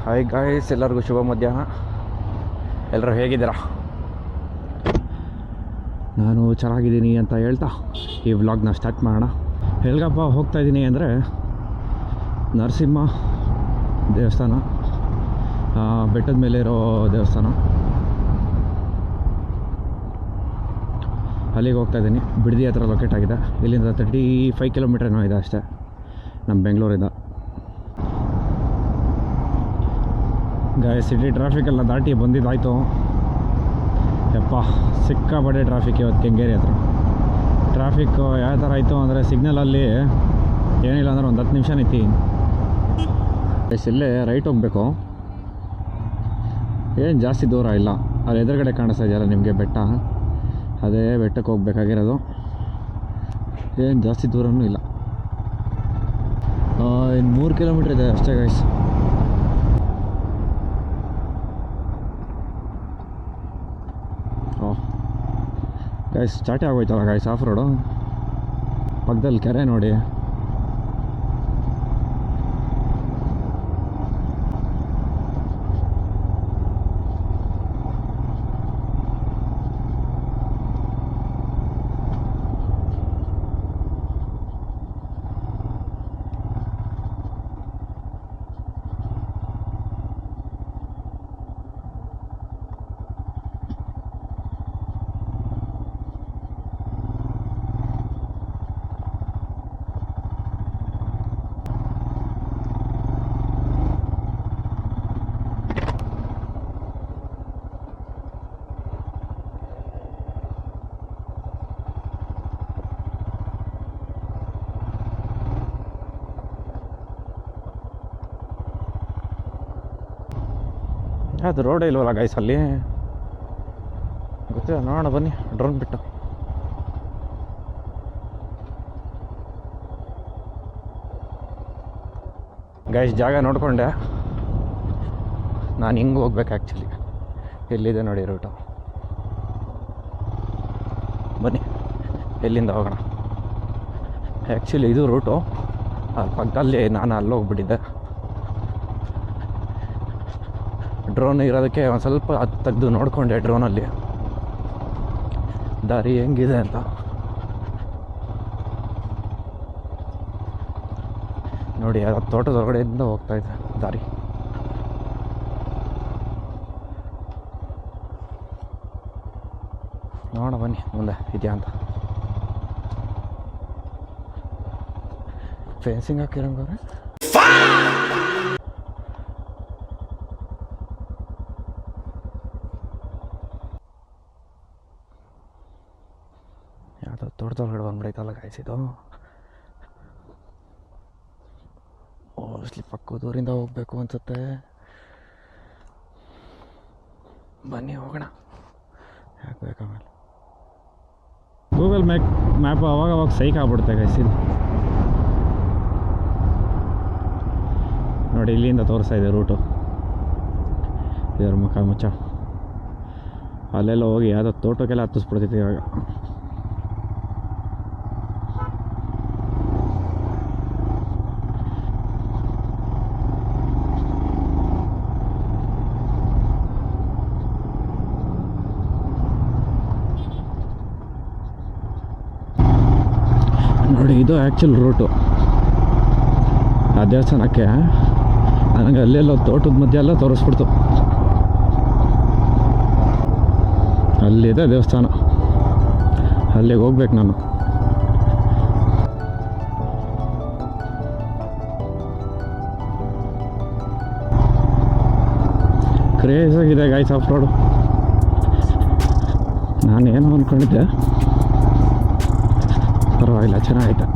Hi guys, ಎಲ್ಲರಿಗೂ ಶುಭ ಮಧ್ಯಾಹ್ನ. ಎಲ್ಲರೂ ಹೇಗಿದ್ದೀರಾ? ನಾನು ಚೆನ್ನಾಗಿದ್ದೀನಿ ಅಂತ ಹೇಳ್ತಾ ಈ ವ್ಲಾಗ್ನ ಸ್ಟಾರ್ಟ್ ಮಾಡೋಣ. ಎಲ್ಗಪ್ಪ ಹೋಗ್ತಾಯಿದ್ದೀನಿ ಅಂದರೆ ನರಸಿಂಹ ದೇವಸ್ಥಾನ, ಬೆಟ್ಟದ ಮೇಲೆ ಇರೋ ದೇವಸ್ಥಾನ, ಅಲ್ಲಿಗೆ ಹೋಗ್ತಾಯಿದ್ದೀನಿ. ಬಿಡದಿ ಹತ್ರ ಲೊಕೇಟ್ ಆಗಿದೆ. ಇಲ್ಲಿಂದ 35 ಕಿಲೋಮೀಟರ್ ಏನೋ ಇದೆ ಅಷ್ಟೇ ನಮ್ಮ ಬೆಂಗಳೂರಿಂದ. ಸಿಟಿ ಟ್ರಾಫಿಕೆಲ್ಲ ದಾಟಿ ಬಂದಿದ್ದಾಯಿತು. ಯಪ್ಪ, ಸಿಕ್ಕಾಪಟ್ಟೆ ಟ್ರಾಫಿಕ್ ಇವತ್ತು ಕೆಂಗೇರಿ ಹತ್ರ. ಟ್ರಾಫಿಕ್ಕು ಯಾವ ಥರ ಆಯಿತು ಅಂದರೆ ಸಿಗ್ನಲಲ್ಲಿ ಏನಿಲ್ಲ ಅಂದರೆ ಒಂದು 10 ನಿಮಿಷ ನಿಂತೀನಿ. ಇಲ್ಲೇ ರೈಟ್ ಹೋಗಬೇಕು, ಏನು ಜಾಸ್ತಿ ದೂರ ಇಲ್ಲ. ಅಲ್ಲಿ ಎದುರುಗಡೆ ಕಾಣಿಸ್ತಾ ಇದೆಯಲ್ಲ ನಿಮಗೆ ಬೆಟ್ಟ, ಅದೇ ಬೆಟ್ಟಕ್ಕೆ ಹೋಗ್ಬೇಕಾಗಿರೋದು. ಏನು ಜಾಸ್ತಿ ದೂರನೂ ಇಲ್ಲ, ಇನ್ನು 3 ಕಿಲೋಮೀಟ್ರ್ ಇದೆ ಅಷ್ಟೇ ಗೈಸ್. ಗೈಸ್ ಸ್ಟಾರ್ಟೇ ಆಗೋಯ್ತಲ್ಲ ಗೈಸ್ ಆಫ್ ರೋಡು. ಪಕ್ಕದಲ್ಲಿ ಕೆರೆ ನೋಡಿ. ಅದು ರೋಡೇ ಇಲ್ವಲ್ಲ ಗೈಸ್ ಅಲ್ಲಿ, ಗೊತ್ತಿಲ್ಲ. ನೋಡೋಣ ಬನ್ನಿ ಡ್ರೋನ್ ಬಿಟ್ಟು. ಗೈಸ್ ಜಾಗ ನೋಡಿಕೊಂಡೆ, ನಾನು ಹಿಂಗೆ ಹೋಗ್ಬೇಕು ಆ್ಯಕ್ಚುಲಿ. ಎಲ್ಲಿದೆ ನೋಡಿ ರೂಟು, ಬನ್ನಿ ಎಲ್ಲಿಂದ ಹೋಗೋಣ. ಆ್ಯಕ್ಚುಲಿ ಇದು ರೂಟು, ಅಲ್ಲಿ ಪಕ್ಕದಲ್ಲಿ ನಾನು ಅಲ್ಲಿ ಹೋಗ್ಬಿಟ್ಟಿದ್ದೆ. ಡ್ರೋನ್ ಇರೋದಕ್ಕೆ ಒಂದು ಸ್ವಲ್ಪ ತೆಗೆದು ನೋಡಿಕೊಂಡೆ ಡ್ರೋನಲ್ಲಿ ದಾರಿ ಹೆಂಗಿದೆ ಅಂತ. ನೋಡಿ ಅದು ತೋಟದ ಹೊರಗಡೆಯಿಂದ ಹೋಗ್ತಾಯಿದೆ ದಾರಿ. ನೋಡೋಣ ಬನ್ನಿ ಮುಂದೆ ಇದೆಯಾ ಅಂತ. ಫೆನ್ಸಿಂಗ್ ಹಾಕಿರಂಗವ್ರೆ. ಯಾವುದೋ ತೋಟದೊಳಗಡೆ ಬಂದ್ಬಿಡೈತಲ್ಲ ಕಾಯಿಸಿದ್ದು. ಮೋಸ್ಟ್ಲಿ ಪಕ್ಕದೂರಿಂದ ಹೋಗಬೇಕು ಅನ್ಸುತ್ತೆ. ಬನ್ನಿ ಹೋಗೋಣ, ಯಾಕೆ ಬೇಕು. ಆಮೇಲೆ ಗೂಗಲ್ ಮ್ಯಾಪ್ ಅವಾಗ ಸೈಕ್ ಆಗ್ಬಿಡುತ್ತೆ ಕಾಯಿಸಿದ್ದು. ನೋಡಿ ಇಲ್ಲಿಂದ ತೋರಿಸ್ತಾ ಇದೆ ರೂಟು. ಇದರ ಮುಚ್ಚ ಅಲ್ಲೆಲ್ಲ ಹೋಗಿ ಯಾವುದೋ ತೋಟಕ್ಕೆಲ್ಲ ಹತ್ತಿಸ್ಬಿಡ್ತೈತೆ ಇವಾಗ. ನೋಡಿ ಇದು ಆ್ಯಕ್ಚುಲ್ ರೂಟು ಆ ದೇವಸ್ಥಾನಕ್ಕೆ. ನನಗೆ ಅಲ್ಲೆಲ್ಲೋ ತೋಟದ ಮಧ್ಯೆ ಎಲ್ಲ ತೋರಿಸ್ಬಿಡ್ತು. ಅಲ್ಲಿದೆ ದೇವಸ್ಥಾನ, ಅಲ್ಲಿಗೆ ಹೋಗ್ಬೇಕು ನಾನು. ಕ್ರೇಜ್ ಆಗಿದೆ ಗಾಯ್ಸ್ ಆಫ್ ರೋಡು. ನಾನೇನು ಅಂದ್ಕೊಂಡಿದ್ದೆ, ಪರವಾಗಿಲ್ಲ, ಚೆನ್ನಾಗೈತೆ.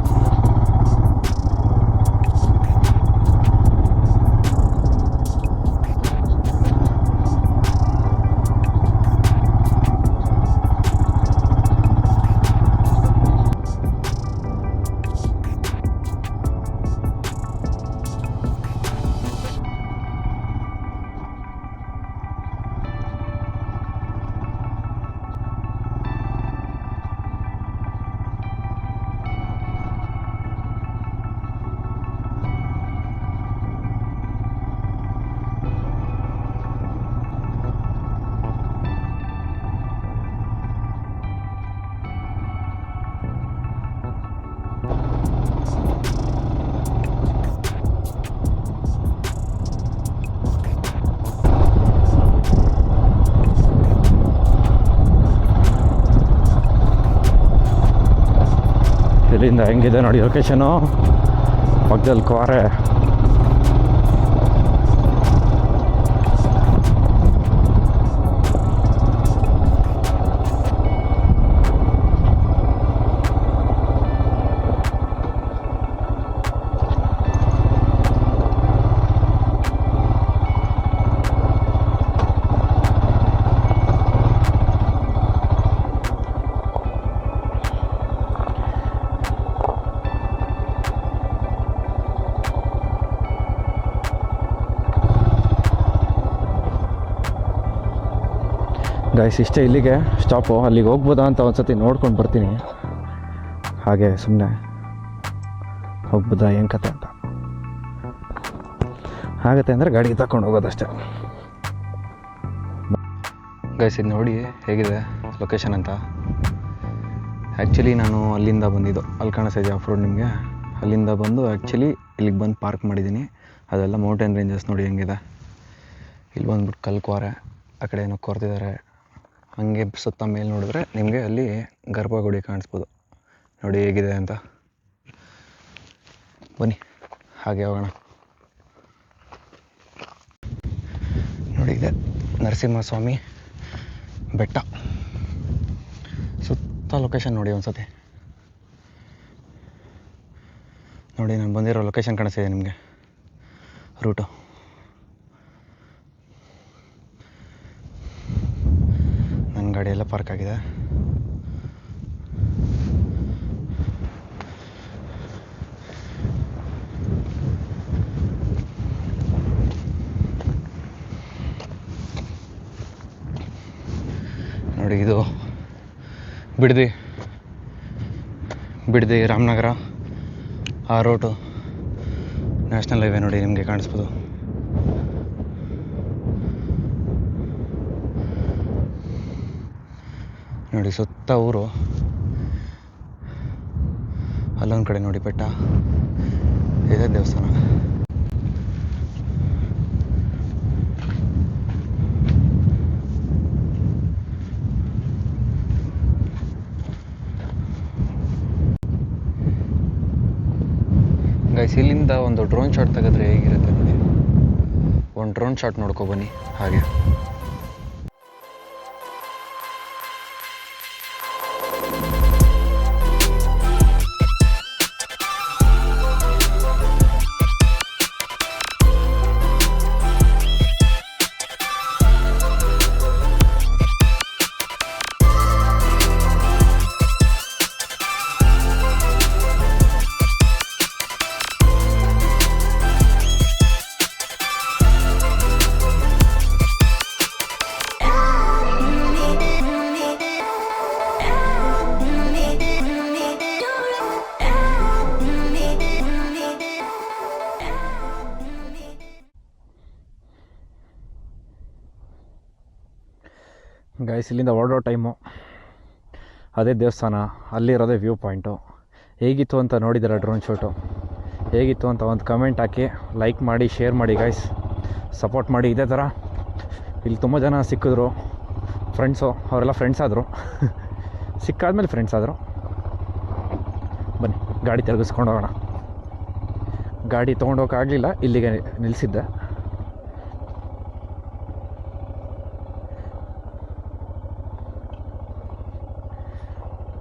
ಇಲ್ಲಿಂದ ಹೆಂಗಿದೆ ನೋಡಿ ಲೊಕೇಶನು, ಪಕ್ಕದಲ್ಲಿ ಕ್ವಾರೆ. ಗೈಸ್ ಇಷ್ಟೇ, ಇಲ್ಲಿಗೆ ಸ್ಟಾಪು. ಅಲ್ಲಿಗೆ ಹೋಗ್ಬೋದಾ ಅಂತ ಒಂದು ಸತಿ ನೋಡ್ಕೊಂಡು ಬರ್ತೀನಿ, ಹಾಗೆ ಸುಮ್ಮನೆ ಹೋಗ್ಬೋದಾ ಏನು ಕತೆ ಅಂತ. ಆಗತ್ತೆ ಅಂದರೆ ಗಾಡಿ ತಗೊಂಡು ಹೋಗೋದಷ್ಟೇ. ಗೈಸ್ ಇದು ನೋಡಿ ಹೇಗಿದೆ ಲೊಕೇಶನ್ ಅಂತ. ಆ್ಯಕ್ಚುಲಿ ನಾನು ಅಲ್ಲಿಂದ ಬಂದಿದ್ದು, ಅಲ್ಲಿ ಕಾಣಿಸ್ತಾ ಆಫ್ ರೋಡ್ ನಿಮಗೆ, ಅಲ್ಲಿಂದ ಬಂದು ಆ್ಯಕ್ಚುಲಿ ಇಲ್ಲಿಗೆ ಬಂದು ಪಾರ್ಕ್ ಮಾಡಿದ್ದೀನಿ. ಅದೆಲ್ಲ ಮೌಂಟೇನ್ ರೇಂಜಸ್ ನೋಡಿ ಹೆಂಗಿದೆ. ಇಲ್ಲಿ ಬಂದ್ಬಿಟ್ಟು ಕಲ್ಕ್ವಾರೆ, ಆ ಕಡೆ ಏನೋ ಕೊರ್ತಿದ್ದಾರೆ. ಹಾಗೆ ಸುತ್ತ ಮೇಲೆ ನೋಡಿದ್ರೆ ನಿಮಗೆ ಅಲ್ಲಿ ಗರ್ಭಗುಡಿ ಕಾಣಿಸ್ಬೋದು. ನೋಡಿ ಹೇಗಿದೆ ಅಂತ. ಬನ್ನಿ ಹಾಗೆ ಹೋಗೋಣ. ನೋಡಿ ಇದೆ ನರಸಿಂಹಸ್ವಾಮಿ ಬೆಟ್ಟ. ಸುತ್ತ ಲೊಕೇಶನ್ ನೋಡಿ ಒಂದು ಸತಿ. ನೋಡಿ ನಾನು ಬಂದಿರೋ ಲೊಕೇಶನ್ ಕಾಣಿಸ್ತಿದೆ ನಿಮಗೆ, ರೂಟು. ನನ್ನ ಗಾಡಿ ಎಲ್ಲ ಪಾರ್ಕ್ ಆಗಿದೆ. ನೋಡಿ ಇದು ಬಿಡದಿ ರಾಮನಗರ ಆ ರೋಟು ನ್ಯಾಷನಲ್ ಹೈವೇ ನೋಡಿ ನಿಮಗೆ ಕಾಣಿಸ್ಬೋದು. ನೋಡಿ ಸುತ್ತ ಊರು, ಅಲ್ಲೊಂದು ಕಡೆ ನೋಡಿ ಬೆಟ್ಟ, ಇದೇ ದೇವಸ್ಥಾನ. ಗೈಸ್ ಇಲ್ಲಿಂದ ಒಂದು ಡ್ರೋನ್ ಶಾಟ್ ತೆಗೆದ್ರೆ ಹೇಗಿರುತ್ತೆ ನೋಡಿ. ಒಂದು ಡ್ರೋನ್ ಶಾಟ್ ನೋಡ್ಕೊ ಬನ್ನಿ ಹಾಗೆ. ಗೈಸ್ ಇಲ್ಲಿಂದ ಹೊರಡೋ ಟೈಮು, ಅದೇ ದೇವಸ್ಥಾನ, ಅಲ್ಲಿರೋದೇ ವ್ಯೂ ಪಾಯಿಂಟು. ಹೇಗಿತ್ತು ಅಂತ ನೋಡಿದ್ದೀರ ಡ್ರೋನ್ ಶಾಟು? ಹೇಗಿತ್ತು ಅಂತ ಒಂದು ಕಮೆಂಟ್ ಹಾಕಿ, ಲೈಕ್ ಮಾಡಿ, ಶೇರ್ ಮಾಡಿ ಗೈಸ್, ಸಪೋರ್ಟ್ ಮಾಡಿ. ಇದೇ ಥರ ಇಲ್ಲಿ ತುಂಬ ಜನ ಸಿಕ್ಕಿದ್ರು, ಫ್ರೆಂಡ್ಸು, ಅವರೆಲ್ಲ ಫ್ರೆಂಡ್ಸ್ ಆದರು. ಸಿಕ್ಕಾದ್ಮೇಲೆ ಫ್ರೆಂಡ್ಸ್ ಆದರು. ಬನ್ನಿ ಗಾಡಿ ತಿರುಗಿಸ್ಕೊಂಡು ಹೋಗೋಣ. ಗಾಡಿ ತೊಗೊಂಡೋಗೋಕ್ಕಾಗಲಿಲ್ಲ, ಇಲ್ಲಿಗೆ ನಿಲ್ಲಿಸಿದ್ದೆ.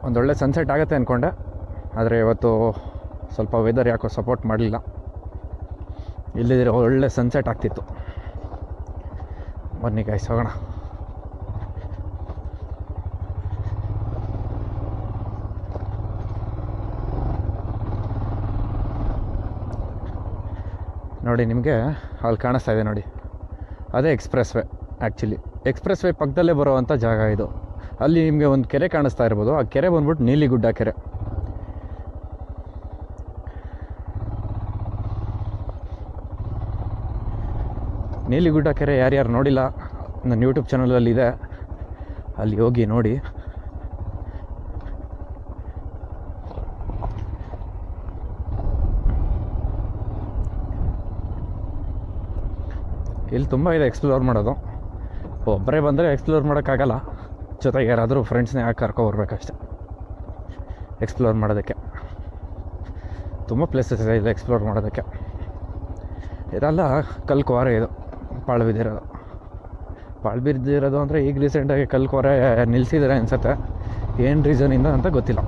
ಒಂದೊಳ್ಳೆ ಸನ್ಸೆಟ್ ಆಗುತ್ತೆ ಅಂದ್ಕೊಂಡೆ, ಆದರೆ ಇವತ್ತು ಸ್ವಲ್ಪ ವೆದರ್ ಯಾಕೋ ಸಪೋರ್ಟ್ ಮಾಡಲಿಲ್ಲ. ಇಲ್ಲಿದ್ರೆ ಒಳ್ಳೆ ಸನ್ಸೆಟ್ ಆಗ್ತಿತ್ತು. ಬನ್ನಿ ಗೈಸ್ ಹೋಗೋಣ. ನೋಡಿ ನಿಮಗೆ ಅಲ್ಲಿ ಕಾಣಿಸ್ತಾ ಇದೆ ನೋಡಿ, ಅದೇ express way. Actually express way ಪಕ್ಕದಲ್ಲೇ ಬರುವಂಥ ಜಾಗ ಇದು. ಅಲ್ಲಿ ನಿಮಗೆ ಒಂದು ಕೆರೆ ಕಾಣಿಸ್ತಾ ಇರ್ಬೋದು, ಆ ಕೆರೆ ಬಂದ್ಬಿಟ್ಟು ನೀಲಿಗುಡ್ಡ ಕೆರೆ. ನೀಲಿಗುಡ್ಡ ಕೆರೆ ಯಾರ್ಯಾರು ನೋಡಿಲ್ಲ, ನನ್ನ ಯೂಟ್ಯೂಬ್ ಚಾನಲಲ್ಲಿದೆ, ಅಲ್ಲಿ ಹೋಗಿ ನೋಡಿ. ಇಲ್ಲಿ ತುಂಬ ಇದೆ ಎಕ್ಸ್ಪ್ಲೋರ್ ಮಾಡೋದು. ಒಬ್ಬರೇ ಬಂದರೆ ಎಕ್ಸ್ಪ್ಲೋರ್ ಮಾಡೋಕ್ಕಾಗಲ್ಲ, ಜೊತೆಗೆ ಯಾರಾದರೂ ಫ್ರೆಂಡ್ಸ್ನೇ ಯಾಕೆ ಕರ್ಕೊಬರ್ಬೇಕಷ್ಟೆ ಎಕ್ಸ್ಪ್ಲೋರ್ ಮಾಡೋದಕ್ಕೆ. ತುಂಬ ಪ್ಲೇಸಸ್ ಇದೆ ಇಲ್ಲಿ ಎಕ್ಸ್ಪ್ಲೋರ್ ಮಾಡೋದಕ್ಕೆ. ಇದೆಲ್ಲ ಕಲ್ಕುವಾರೆ, ಇದು ಪಾಳು ಬಿದ್ದಿರೋದು ಅಂದರೆ ಈಗ ರೀಸೆಂಟಾಗಿ ಕಲ್ಕುವಾರೆ ನಿಲ್ಲಿಸಿದ್ದಾರೆ ಅನಿಸುತ್ತೆ. ಏನು ರೀಸನಿಂದ ಅಂತ ಗೊತ್ತಿಲ್ಲ.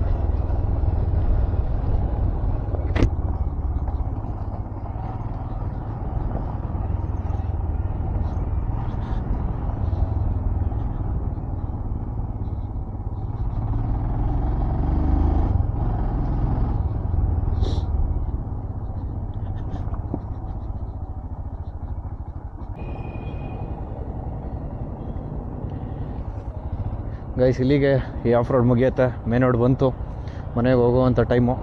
ಗೈಸ್, ಇಲ್ಲಿಗೆ ಈ ಆಫ್ ರೋಡ್ ಮುಗಿಯುತ್ತೆ. ಮೇನ್ ರೋಡ್ ಬಂತು, ಮನೆಗೆ ಹೋಗುವಂಥ ಟೈಮು.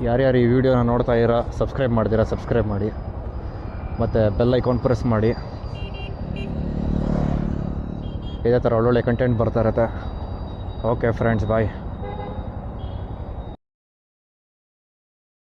ಯಾರ್ಯಾರು ಈ ವಿಡಿಯೋನ ನೋಡ್ತಾ ಇರೋ ಸಬ್ಸ್ಕ್ರೈಬ್ ಮಾಡ್ತೀರಾ ಸಬ್ಸ್ಕ್ರೈಬ್ ಮಾಡಿ, ಮತ್ತು ಬೆಲ್ ಐಕಾನ್ ಪ್ರೆಸ್ ಮಾಡಿ. ಇದೇ ಥರ ಒಳ್ಳೊಳ್ಳೆ ಕಂಟೆಂಟ್ ಬರ್ತಾ ಇರುತ್ತೆ. ಓಕೆ ಫ್ರೆಂಡ್ಸ್, ಬಾಯ್.